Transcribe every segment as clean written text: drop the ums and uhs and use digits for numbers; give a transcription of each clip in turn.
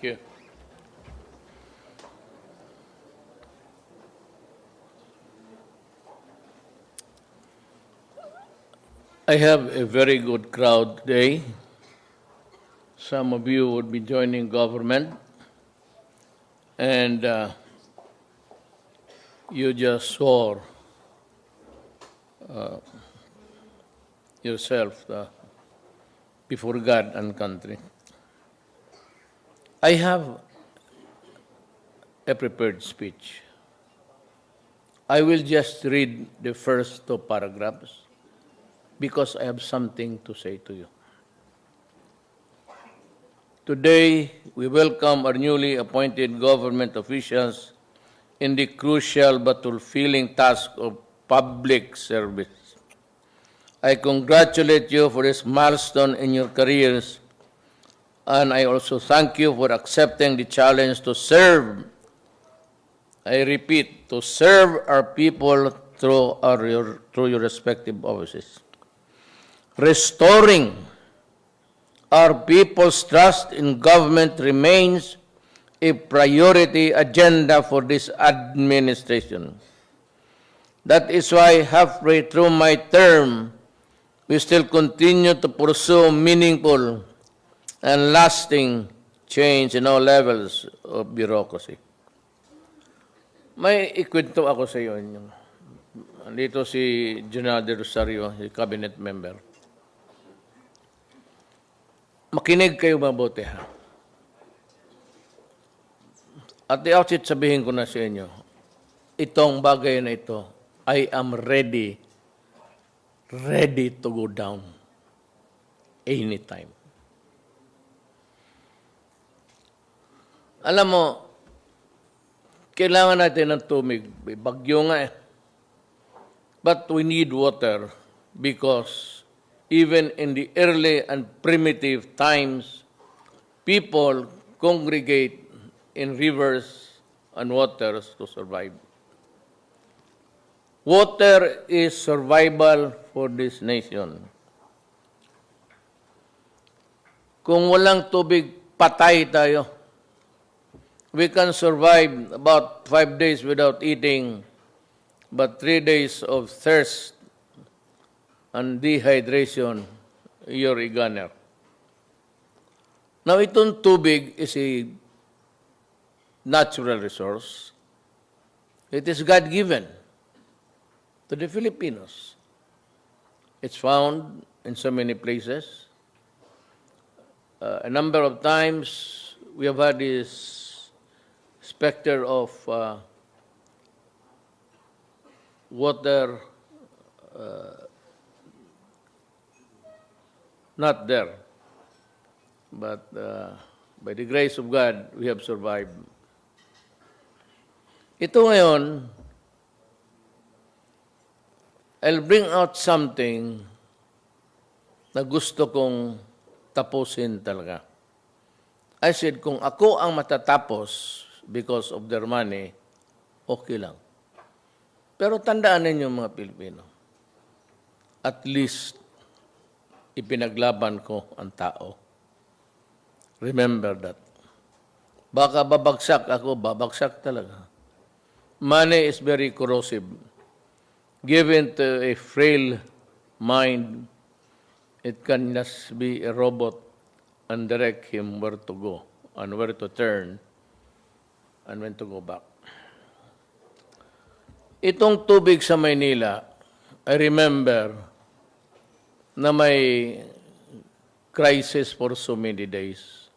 Thank you. I have a very good crowd today. Some of you would be joining government, and you just swore yourself before God and country. I have a prepared speech. I will just read the first two paragraphs because I have something to say to you. Today, we welcome our newly appointed government officials in the crucial but fulfilling task of public service. I congratulate you for this milestone in your careers, and I also thank you for accepting the challenge to serve. I repeat, to serve our people through your respective offices. Restoring our people's trust in government remains a priority agenda for this administration. That is why halfway through my term, we still continue to pursue meaningful and lasting change in all levels of bureaucracy. May ikwento ako sa iyo. Dito si General De Rosario, si cabinet member. Makinig kayo mabuti, ha? At the outset, sabihin ko na sa inyo, itong bagay na ito, I am ready to go down anytime. Alam mo, kailangan natin ng tubig. Bagyo nga eh. But we need water because even in the early and primitive times, people congregate in rivers and waters to survive. Water is survival for this nation. Kung walang tubig, patay tayo. We can survive about 5 days without eating, but 3 days of thirst and dehydration, you're a gunner. Now, itong tubig is a natural resource. It is God-given to the Filipinos. It's found in so many places. A number of times, we have had this specter of water not there. But by the grace of God, we have survived. Ito ngayon, I'll bring out something na gusto kong tapusin talaga. I said, kung ako ang matatapos because of their money, okay lang. Pero tandaan ninyo mga Pilipino, at least ipinaglaban ko ang tao. Remember that. Baka babagsak ako, babagsak talaga. Money is very corrosive. Given to a frail mind, it can just be a robot and direct him where to go and where to turn and when to go back. Itong tubig sa Maynila, I remember na may crisis for so many days.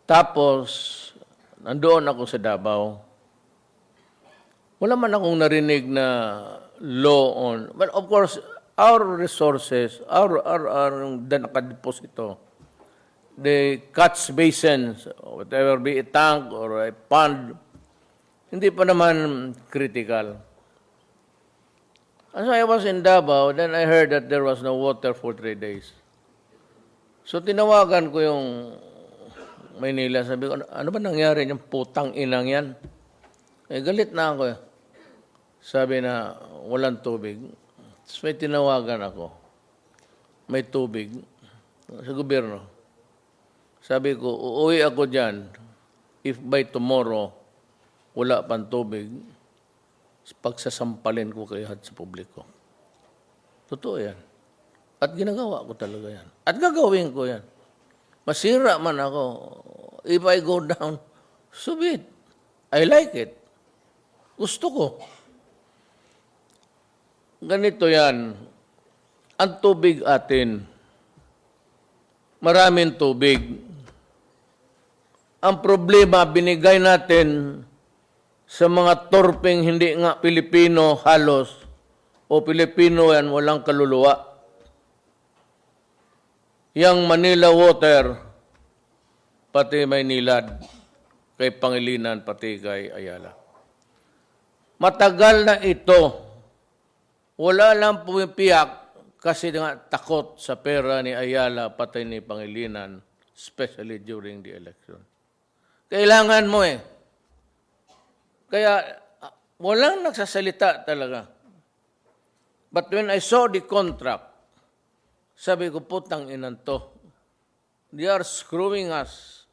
Tapos, nandoon ako sa Davao. Wala man akong narinig na law on, but of course, our resources, our nakadiposito, the catch basins, whatever be a tank or a pond, hindi pa naman critical. As I was in Davao, then I heard that there was no water for 3 days. So tinawagan ko yung Maynila, sabi ko, ano ba nangyari yung putang inang yan? Eh, galit na ako. Sabi na, walang tubig. Tapos may tinawagan ako. May tubig sa gobyerno. Sabi ko, uuwi ako dyan if by tomorrow wala pang tubig, pagsasampalin ko kayo sa publiko. Totoo yan. At ginagawa ko talaga yan. At gagawin ko yan. Masira man ako. If I go down, so be it. I like it. Gusto ko. Ganito yan. Ang tubig atin, maraming tubig. Ang problema, binigay natin sa mga torpeng hindi nga Pilipino halos, o Pilipino yan, walang kaluluwa. Yang Manila Water, pati Maynilad, kay Pangilinan, pati kay Ayala. Matagal na ito. Wala lang pumipiyak kasi nga takot sa pera ni Ayala, pati ni Pangilinan, especially during the election. Kailangan mo eh. Kaya walang nagsasalita talaga. But when I saw the contract, sabi ko, putang inan to. They are screwing us.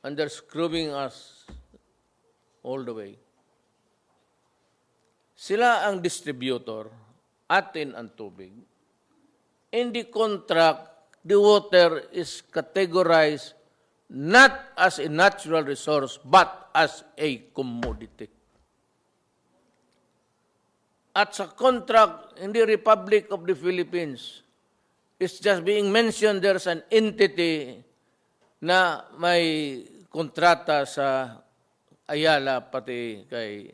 And they're screwing us all the way. Sila ang distributor, atin ang tubig. In the contract, the water is categorized not as a natural resource, but as a commodity. At sa contract in the Republic of the Philippines, it's just being mentioned there's an entity na may kontrata sa Ayala pati kay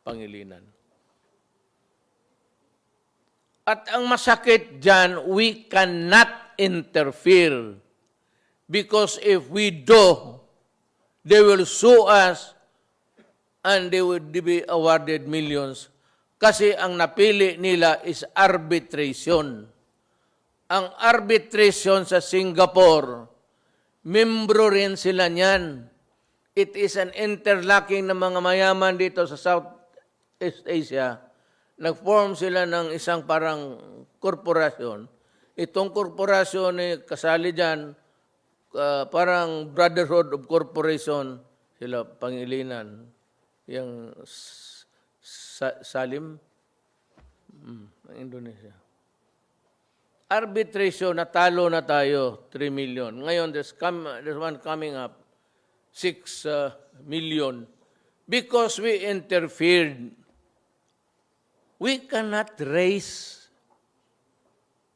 Pangilinan. At ang masakit dyan, we cannot interfere. Because if we do, they will sue us and they will be awarded millions. Kasi ang napili nila is arbitration. Ang arbitration sa Singapore, membro rin sila niyan. It is an interlocking ng mga mayaman dito sa Southeast Asia. Nag-form sila ng isang parang korporasyon. Itong korporasyon ay kasali dyan, parang Brotherhood of Corporation, sila Pangilinan, yung Salim, ng Indonesia. Arbitration, natalo na tayo, 3 million. Ngayon, there's one coming up, 6 million. Because we interfered, we cannot raise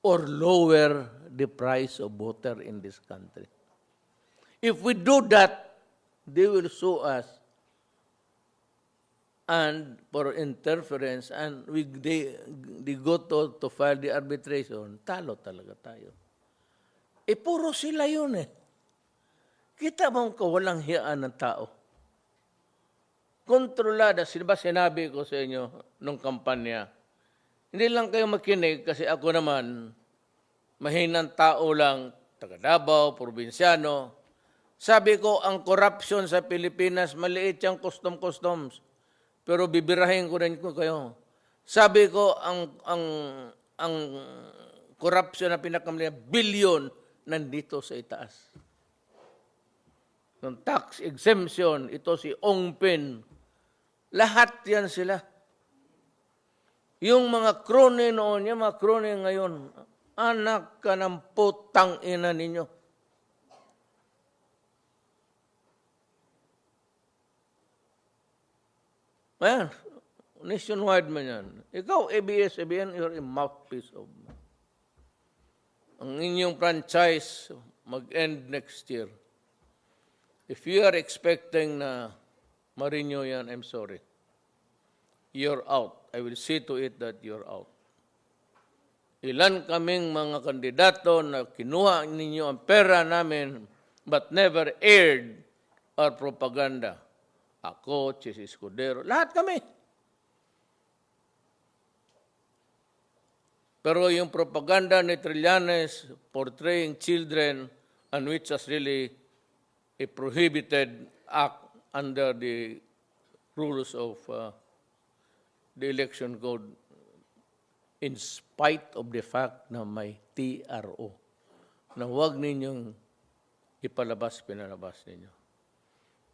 or lower the price of water in this country. If we do that, they will sue us and for interference, and they go to file the arbitration, talo talaga tayo. Puro sila yun eh. Kita mo kawalang hiyaan ng tao. Kontrolada, ba sinabi ko sa inyo nung kampanya, hindi lang kayo makinig kasi ako naman, mahinang tao lang, taga Davao, probinsyano. Sabi ko, ang corruption sa Pilipinas, maliit yung customs. Pero bibirahin ko rin ko kayo. Sabi ko, ang corruption na pinakamaliit, billion, nandito sa itaas. Yung tax exemption, ito si Ong Pin. Lahat yan sila. Yung mga krone noon, yung mga krone ngayon, anak ka ng putang ina ninyo. Ayan, nationwide man yan. Ikaw, ABS-CBN, you're a mouthpiece of. Ang inyong franchise mag-end next year. If you are expecting na ma-renew yan, I'm sorry. You're out. I will see to it that you're out. Ilan kaming mga kandidato na kinuha ninyo ang pera namin but never aired our propaganda. Ako, Chis Escudero, lahat kami. Pero yung propaganda ni Trillanes portraying children and which was really a prohibited act under the rules of the election code in spite of the fact na may TRO na huwag ninyong pinalabas ninyo.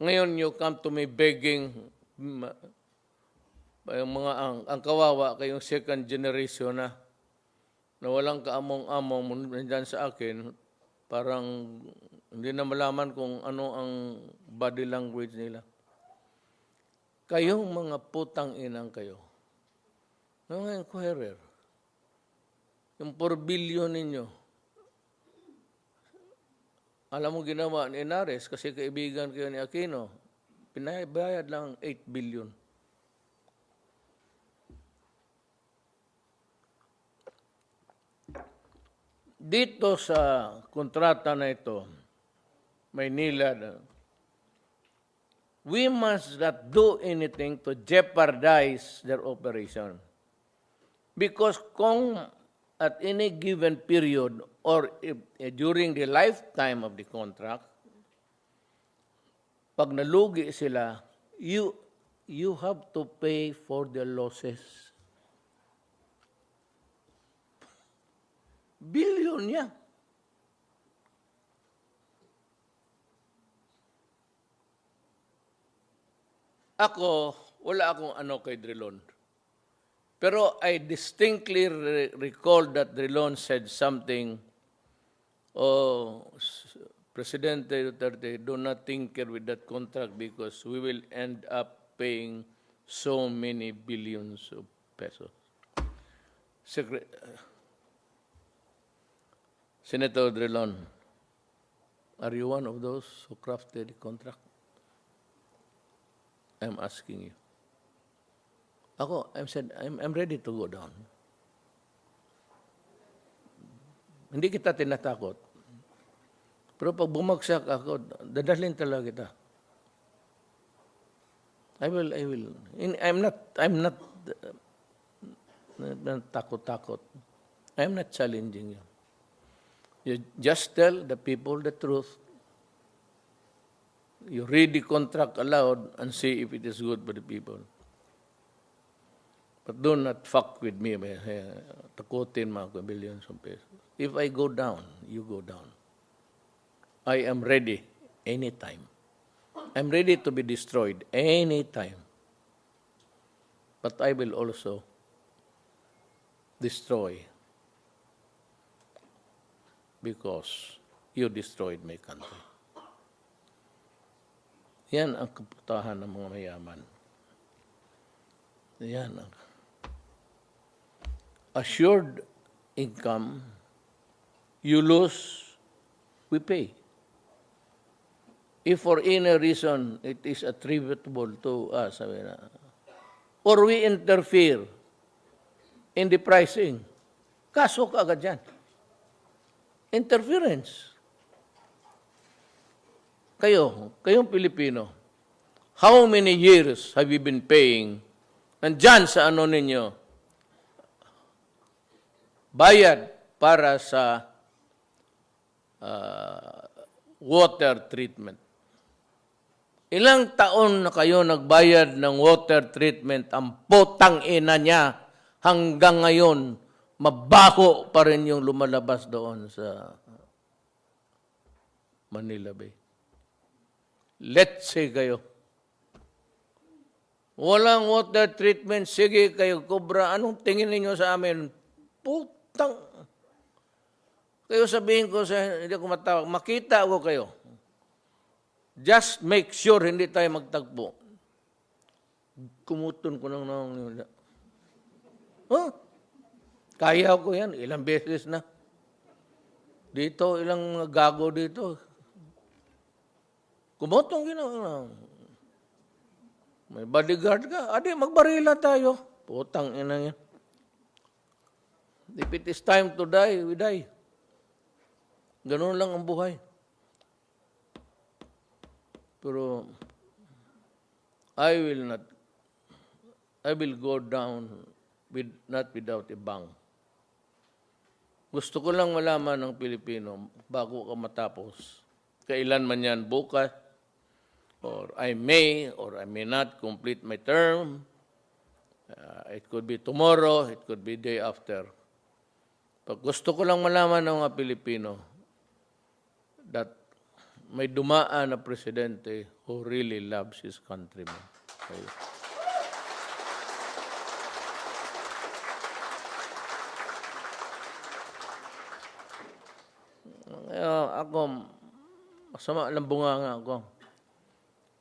Ngayon, you come to me begging, ang kawawa, kayong second generation na walang kaamong-among nandyan sa akin, parang hindi na malaman kung ano ang body language nila. Kayong mga putang inang kayo, mga inquirer, yung 4 billion ninyo, alam mo ginawa ni Inares kasi kaibigan kayo ni Aquino, pinabayad lang 8 billion. Dito sa kontrata na ito, Maynila, we must not do anything to jeopardize their operation. Because kung at any given period or during the lifetime of the contract, pag nalugi sila, you have to pay for the losses. Billion yan. Ako, wala akong ano kay Drilon. Pero I distinctly recall that Drilon said something, Presidente Duterte, do not tinker with that contract because we will end up paying so many billions of pesos. Senator Drilon, are you one of those who crafted the contract? I'm asking you. Ako, I'm ready to go down. Hindi kita tinatakot. Pero pag bumagsak ako, dadalhin talaga kita. I will. I'm not takot-takot. I'm not challenging you. You just tell the people the truth. You read the contract aloud and see if it is good for the people. But do not fuck with me by takutin mo ako billions of pesos. If I go down, you go down. I am ready anytime. I'm ready to be destroyed anytime. But I will also destroy because you destroyed my country. Yan ang kaputahan ng mga mayaman. Yan ang assured income, you lose, we pay. If for any reason it is attributable to us, or we interfere in the pricing, kaso ka agad yan. Interference. Kayong Pilipino, how many years have you been paying? Nandyan sa ano ninyo, bayad para sa water treatment. Ilang taon na kayo nagbayad ng water treatment, ang putang ina niya hanggang ngayon, mabaho pa rin yung lumalabas doon sa Manila Bay. Let's say kayo, walang water treatment, sige kayo, Cobra, anong tingin ninyo sa amin? Putang. Kayo sabihin ko, hindi ako matawag, makita ako kayo. Just make sure hindi tayo magtagpo. Kumuton ko ng nang. Huh? Kaya ko yan, ilang beses na. Dito, ilang gago dito. Kumutong ginawa. May bodyguard ka. Adi, magbarila tayo. Putang ina yan. If it is time to die, we die. Ganun lang ang buhay. Pero I will go down not without a bang. Gusto ko lang malaman ng Pilipino bago ka matapos. Kailan man yan, bukas, or I may not complete my term. It could be tomorrow, it could be day after. Pag gusto ko lang malaman ng mga Pilipino that may dumaan na presidente who really loves his countrymen. Okay. Ako, masama lang bunganga ako.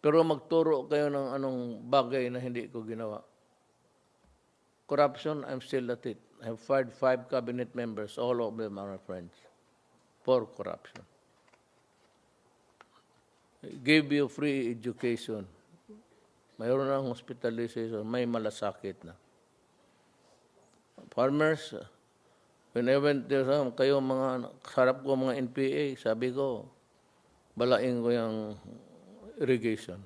Pero magturo kayo ng anong bagay na hindi ko ginawa. Corruption, I'm still at it. I have fired 5 cabinet members. All of them are my friends. For corruption. I gave you free education. Mayroon ng hospitalization. May malasakit na. Farmers, when I went there, kayo mga, sarap ko mga NPA, sabi ko, balain ko yung irrigation.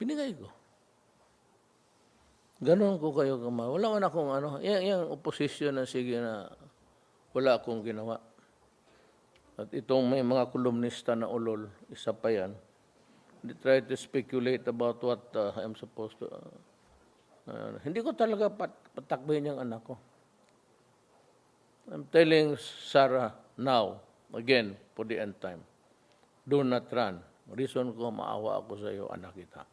Binigay ko. Ganon ko kayo kama. Wala man akong ano, yung opposition na sige na wala akong ginawa. At itong may mga kolumnista na ulol, isa pa yan. They try to speculate about what I'm supposed to. Hindi ko talaga patakbuhin yung anak ko. I'm telling Sarah now, again, for the end time, do not run. Reason ko, maawa ako sa iyo, anak kita.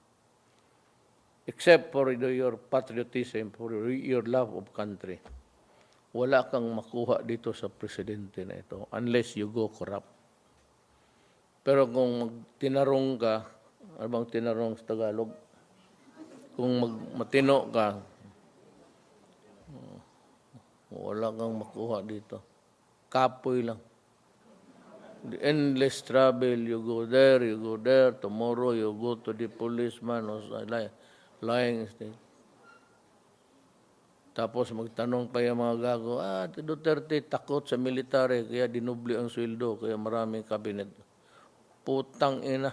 Except for your patriotism, for your love of country. Wala kang makuha dito sa presidente na ito unless you go corrupt. Pero kung tinarong ka, ano bang tinarong sa Tagalog? Kung matino ka, wala kang makuha dito. Kapoy lang. The endless travel, you go there, tomorrow you go to the policeman or lying state. Tapos magtanong pa yung mga gago, Duterte takot sa military, kaya dinubli ang sweldo, kaya maraming kabinet. Putang ina,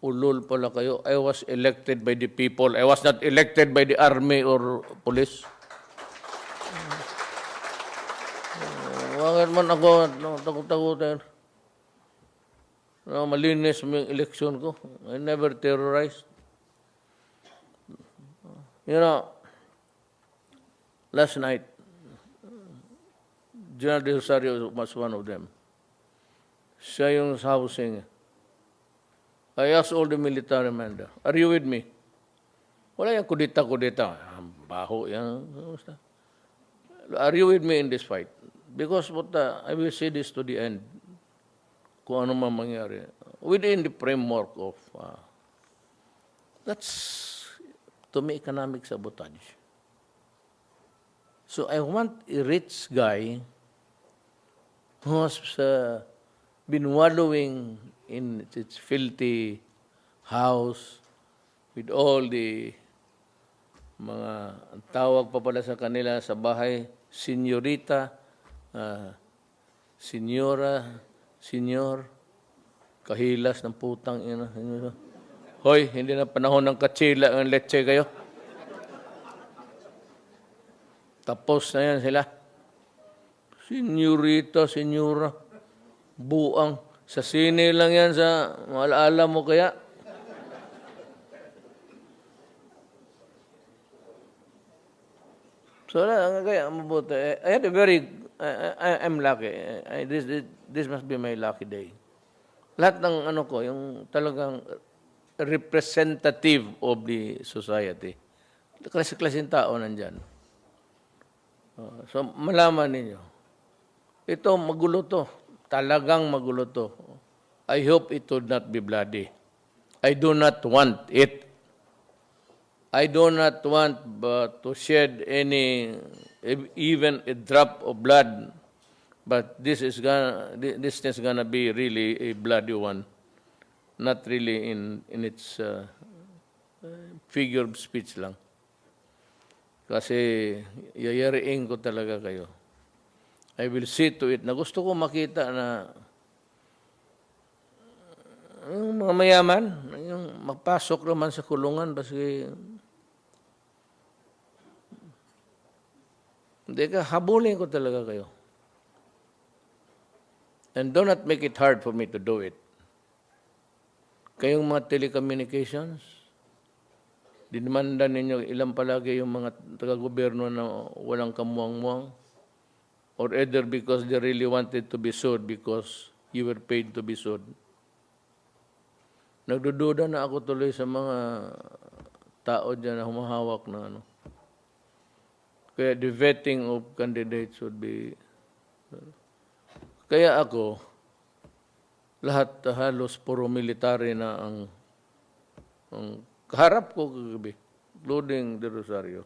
ulol pala kayo. I was elected by the people. I was not elected by the army or police. Bakit man ako takot-takutin? Malinis mo yung eleksyon ko. I never terrorized. You know, last night, General De Rosario was one of them. Siya yung housing. I asked all the military men there, are you with me? Wala yung kudita-kudita. Baho yan. Are you with me in this fight? Because I will say this to the end. Kung ano man mangyari. Within the framework of, that's, to me, economic sabotage. So I want a rich guy who has been wallowing in its filthy house with all the mga tawag pa pala sa kanila sa bahay, senyorita, senyora, senyor, kahilas ng putang ina. Hoy, hindi na panahon ng katsila ang leche kayo. Tapos na yan sila. Senyorita, senyora, buang. Sa sine lang yan sa malaala mo kaya. So, kaya mabuti. I had a I'm lucky. This must be my lucky day. Lahat ng ano ko, yung talagang representative of the society. Klase-klaseng tao nandyan. So, malaman ninyo. Ito, magulo to. Talagang magulo to. I hope it would not be bloody. I do not want it. I do not want to shed even a drop of blood. But this is gonna be really a bloody one. Not really in its figure of speech lang. Kasi yayariin ko talaga kayo. I will see to it na gusto ko makita na yung mga mayaman, yung magpasok naman sa kulungan kasi hindi ka, habulin ko talaga kayo. And do not make it hard for me to do it. Kayong mga telecommunications, dinimanda ninyo ilang palagi yung mga taga-gobyerno na walang kamuang-muang, or either because they really wanted to be sued because you were paid to be sued. Nagdududa na ako tuloy sa mga tao dyan na humahawak na ano. Kaya the vetting of candidates would be... Kaya ako, lahat halos puro military na ang kaharap ko kagabi, including De Rosario.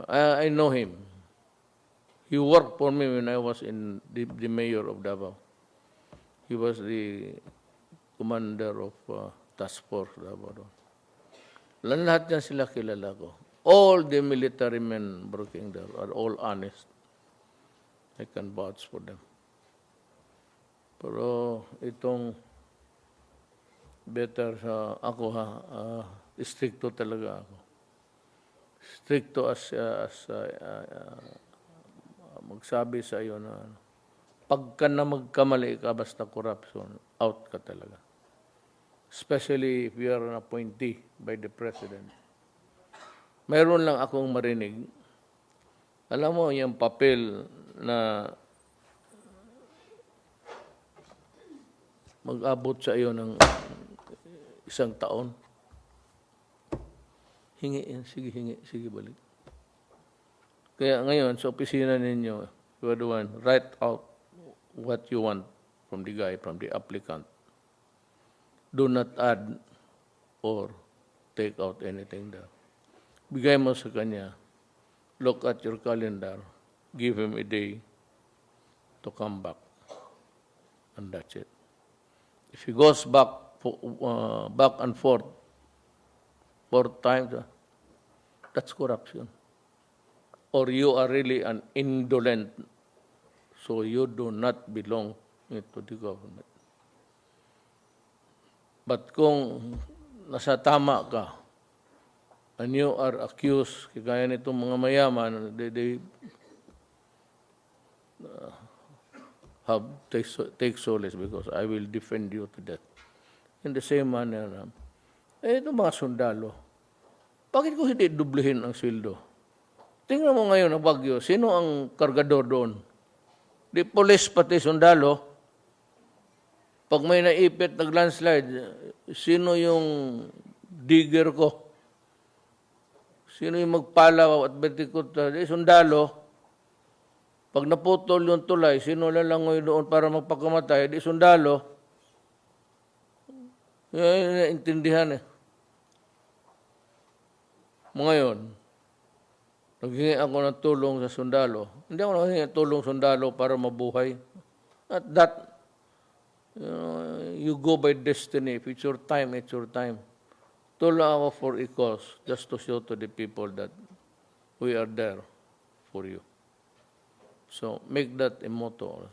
I know him. He worked for me when I was in the mayor of Davao. He was the commander of task force Davao doon. Lahat niya sila kilala ko. All the military men working there are all honest. I can vouch for them. Pero itong better sa ako stricto talaga ako. Stricto as magsabi sa iyo na pagka na magkamali ka basta corruption, out ka talaga. Especially if you are an appointee by the President. Mayroon lang akong marinig. Alam mo, yung papel na mag-abot sa iyo ng 1 taon. Hingi, sige, balik. Kaya ngayon, sa opisina ninyo, you are the one, write out what you want from the guy, from the applicant. Do not add or take out anything there. Bigay mo sa kanya, look at your calendar, give him a day to come back. And that's it. If he goes back and forth 4 times, that's corruption. Or you are really an indolent, so you do not belong to the government. But kung nasa tama ka, and you are accused, kaya nitong mga mayaman, they have take solace because I will defend you to death. In the same manner, itong mga sundalo, bakit ko hindi dublihin ang sweldo? Tingnan mo ngayon ang Bagyo, sino ang kargador doon? Di police pati sundalo. Pag may naipit, nag-landslide, sino yung digger ko? Sino yung magpalaw at betikot? Di sundalo. Pag naputol yung tulay, sino lalangoy doon para magpakamatay? Di sundalo. Yan naintindihan eh. Ngayon, naghingi ako ng tulong sa sundalo. Hindi ako naghingi ng tulong sa sundalo para mabuhay. At that, you go by destiny. If it's your time, it's your time. Tulong ako for a cause, just to show to the people that we are there for you. So, make that a motto.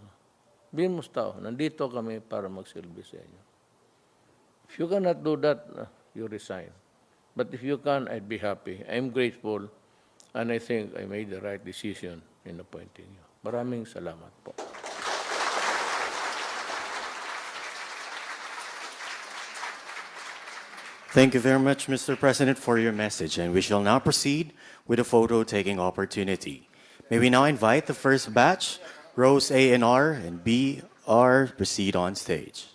Bihin mo sa tao, nandito kami para magsilbi sa inyo. If you cannot do that, you resign. But if you can, I'd be happy. I'm grateful, and I think I made the right decision in appointing you. Maraming salamat po. Thank you very much, Mr. President, for your message, and we shall now proceed with a photo-taking opportunity. May we now invite the first batch, rows A and R and B R, proceed on stage.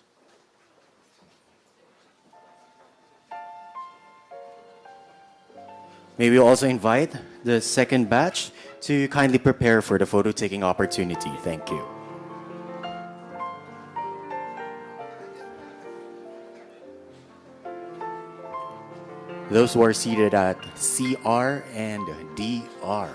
May we also invite the second batch to kindly prepare for the photo-taking opportunity. Thank you. Those who are seated at CR and DR.